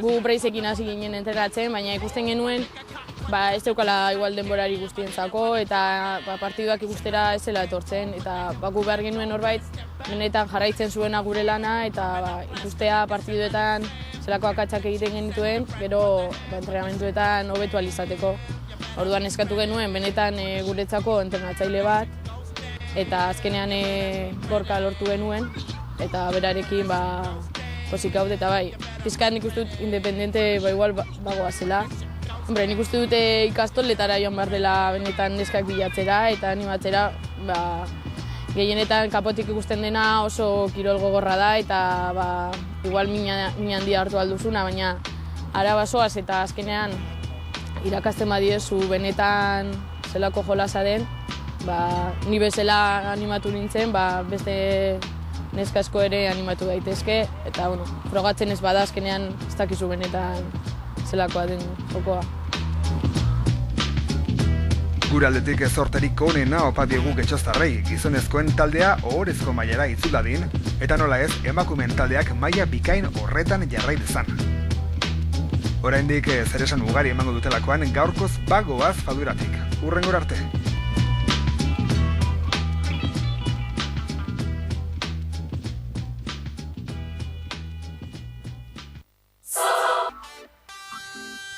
gu Braizekin hasi ginen entrenatzen, baina ikusten genuen ez daukala igual denborari guztientzako eta partiduak ikustera ez zela etortzen eta gu behar genuen horbait benetan jarraitzen zuena gure lana eta ikustea partiduetan zelako akatsak egiten genituen, gero entrenamenduetan hobetu ahal izateko. Orduan eskatu genuen benetan guretzako entrenatzaile bat eta azkenean Gorka lortu genuen eta berarekin pozik gaude eta pizkat nik uste dut independente igual bagoazela. Hombre, nik uste dute ikastoletara joan behar dela benetan neskak bilatzera eta animatzera gehienetan kapotik ikusten dena oso kirol gogorra da eta igual mina handia hartu alduzuna, baina ara basoaz eta azkenean irakasten badiezu benetan zelako jolasa den, ni bezala animatu nintzen, beste neska asko ere animatu daitezke eta frogatzen ez bada azkenean ez dakizu benetan zelakoa den jokoa. Gure aldetik zorterik onena opa diegu Getxoztarrei, gizonezkoen taldea ohorezko mailara itzuladin, eta nola ez emakumeen taldeak maila bikain horretan jarrai dezan. Oraindik zer esan ugari emango dutelakoan gaurkoz bagoaz faduratik. Hurrengora arte.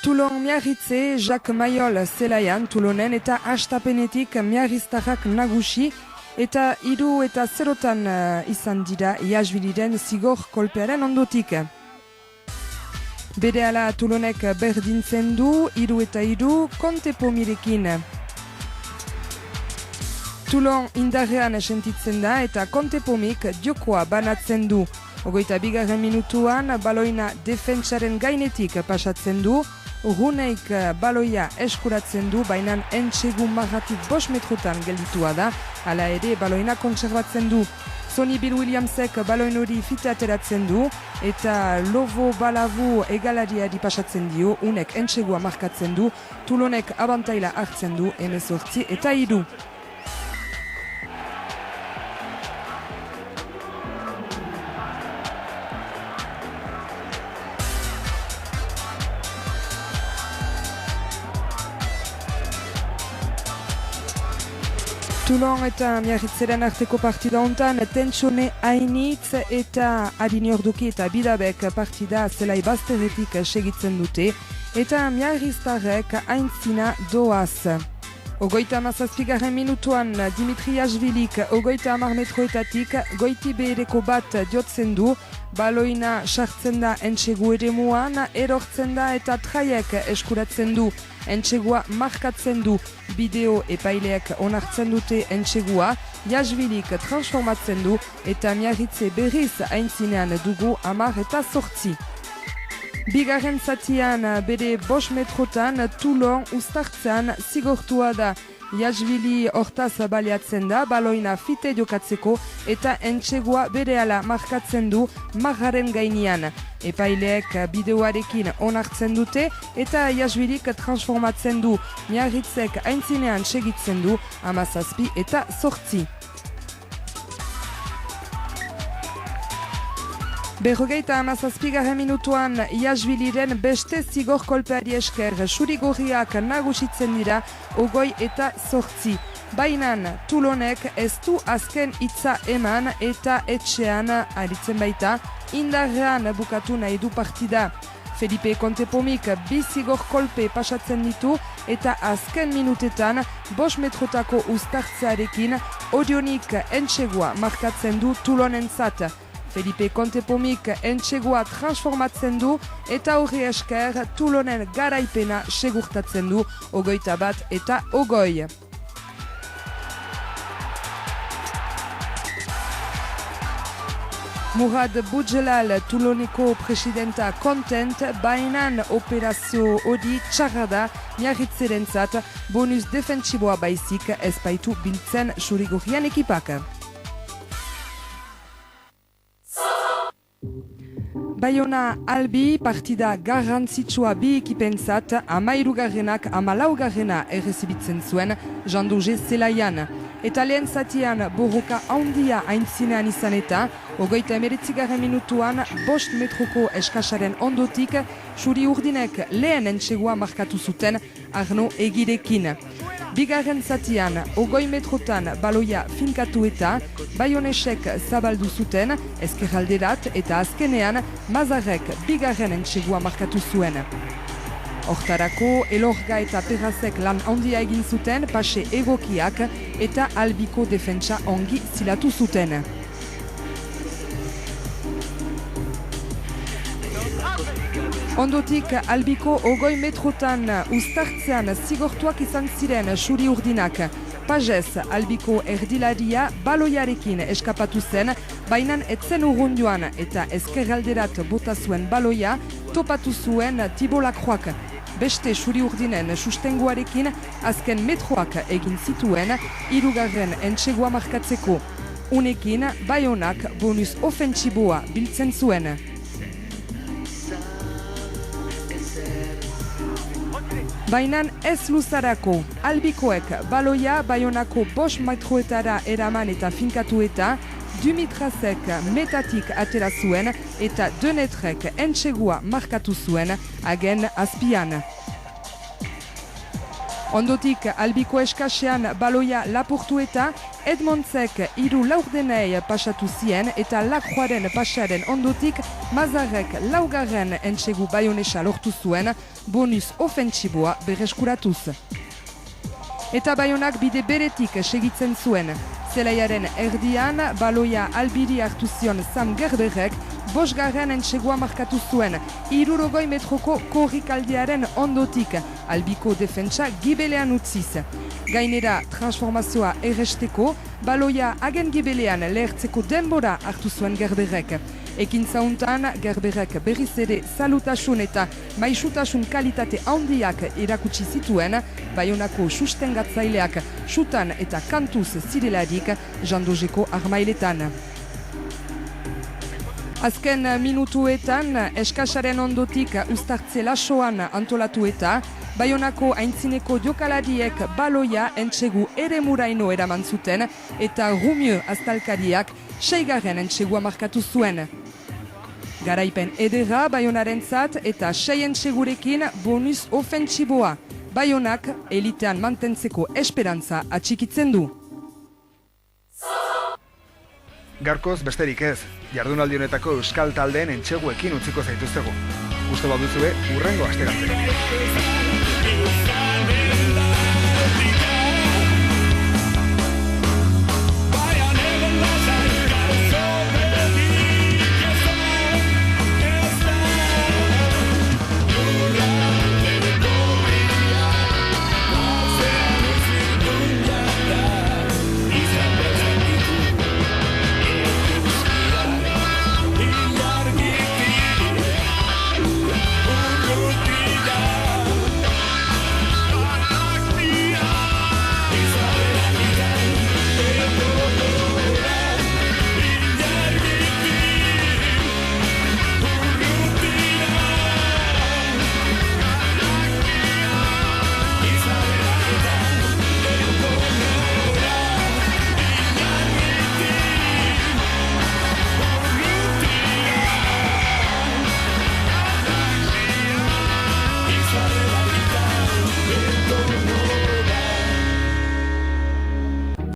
Toulon Miarritze, Jacques Mayol zelaian Toulonen eta hastapenetik miarriztarrak nagusi eta 3-0 izan dira Iazbiliren zigor kolpearen ondotik. Berehala Toulonek berdintzen du 3-3 Kontepomirekin. Toulon indarrean sentitzen da eta Kontepomik jokoa banatzen du. 22. minutuan baloina defentsaren gainetik pasatzen du, Runeik baloia eskuratzen du, baina Entsegu marratik 5 metrotan gelditua da, hala ere baloina kontserbatzen du. Sonny Bill Williamsek baloin hori fite ateratzen du, eta Lovo Balavu egalariari pasatzen dio, unek Entsegua markatzen du, Toulonek abantaila hartzen du, 18-3. Toulon eta Miarritzeren arteko partida hontan tentsone hainitz eta adiniorduki eta bidabek partida zelai bazterretik segitzen dute eta Miarriztarrek aintzina doaz. 37. minutuan Dimitri Jasvilik 30 metroetatik goiti behereko bat jotzen du, baloina sartzen da Entsegu eremuan, erortzen da eta traiek eskuratzen du. Entsegua markatzen du, bideo epaileak onartzen dute Entsegua, Jasvilik transformatzen du eta Miarritze berriz aintzinean dugu 10-8. Bigarren zatian bere 5 metrotan Toulon ustartzean zigortua da. Jasvili hortaz baliatzen da, baloina fite jokatzeko eta Entsegua berehala markatzen du marraren gainean. Epaileek bideoarekin onartzen dute eta Jasvilik transformatzen du. Miarritzek aintzinean segitzen du 17-8. Berrogeita 17. minutuan Jasviliren beste zigor kolpeari esker Xurigorriak nagusitzen dira 20-8. Bainan Toulonek ez du azken hitza eman eta etxean aritzen baita indarrean bukatu nahi du partida. Felipe Kontepomik 2 zigor kolpe pasatzen ditu eta azken minutetan 5 metrotako ustartzearekin Orionik Entsegua markatzen du Toulonentzat. Felipe Kontepomik Entsegua transformatzen du eta horri esker Toulonen garaipena segurtatzen du 21-20. Murad Boudjelal Touloneko presidenta kontent, bainan operazio hori txarra da Miarritzerentzat, bonus defentsiboa baizik ez baitu biltzen Xurigorrian ekipak. Bayona Albi partida garrantzitsua bi ekipentzat 13-garrenak 14 errezibitzen zuen Jandoje zelaian. eta lehen zatian borroka handia aintzinean izan eta 39. minutuan 5 metroko eskasaren ondotik Txuri Urdinek lehen entsegua markatu zuten Arno Egirekin. Bigarren zatian 20 metrotan baloia finkatu eta Baionesek zabaldu zuten ezkerralderat eta azkenean Mazarrek bigarren entsegua markatu zuen. Hortarako, Elorga eta Perrazek lan handia egin zuten pase egokiak eta Albiko defentsa ongi zilatu zuten. Ondotik, Albiko 20 metrotan uztartzean zigortuak izan ziren Txuri Urdinak. Pajez, Albiko erdilaria baloiarekin eskapatu zen, baina etzen urrunduan eta ezkerralderat bota zuen baloia topatu zuen Thibaut Lacroix. Beste Txuri Urdinen sustenguarekin azken metroak egin zituen hirugarren entsegua markatzeko. Unekin, Baionak bonus ofentsiboa biltzen zuen. Baina ez luzarako, Albikoek baloia Baionako 5 metroetara eraman eta finkatu eta Dumitrazek metatik atera zuen eta Denetrek entsegua markatu zuen hagen azpian. Ondotik Albiko eskasean baloia lapurtu eta Edmondsek 3 laurdenei pasatu zien eta Lacroixaren pasaren ondotik Mazarrek laugarren entsegu Baionesa lortu zuen bonus ofentsiboa berreskuratuz. Eta Baionak bide beretik segitzen zuen. Zelaiaren erdian, baloia albiri hartu zion Sam Gerberek 5. entsegua markatu zuen 60 metroko korrikaldiaren ondotik, Albiko defentsa gibelean utziz. Gainera, transformazioa erresteko, baloia hagen gibelean lehertzeko denbora hartu zuen Gerberek. Ekintza hontan, Gerberek berriz ere salutasun eta maisutasun kalitate handiak erakutsi zituen, Baionako sustengatzaileak xutan eta kantuz zirelarik Jandojeko armailetan. Azken minutuetan, eskasaren ondotik uztartze lasoan antolatu eta Baionako aintzineko jokalariek baloia entsegu eremuraino eraman zuten eta Rumio aztalkariak 6. entsegua markatu zuen. Garaipen edera Baionarentzat eta 6 entsegurekin bonus ofentsiboa. Baionak elitean mantentzeko esperantza atxikitzen du. Garkoz besterik ez, jardunaldi honetako euskal taldeen entseguekin utziko zaituztegu. Gusto baduzue, hurrengo asteratze.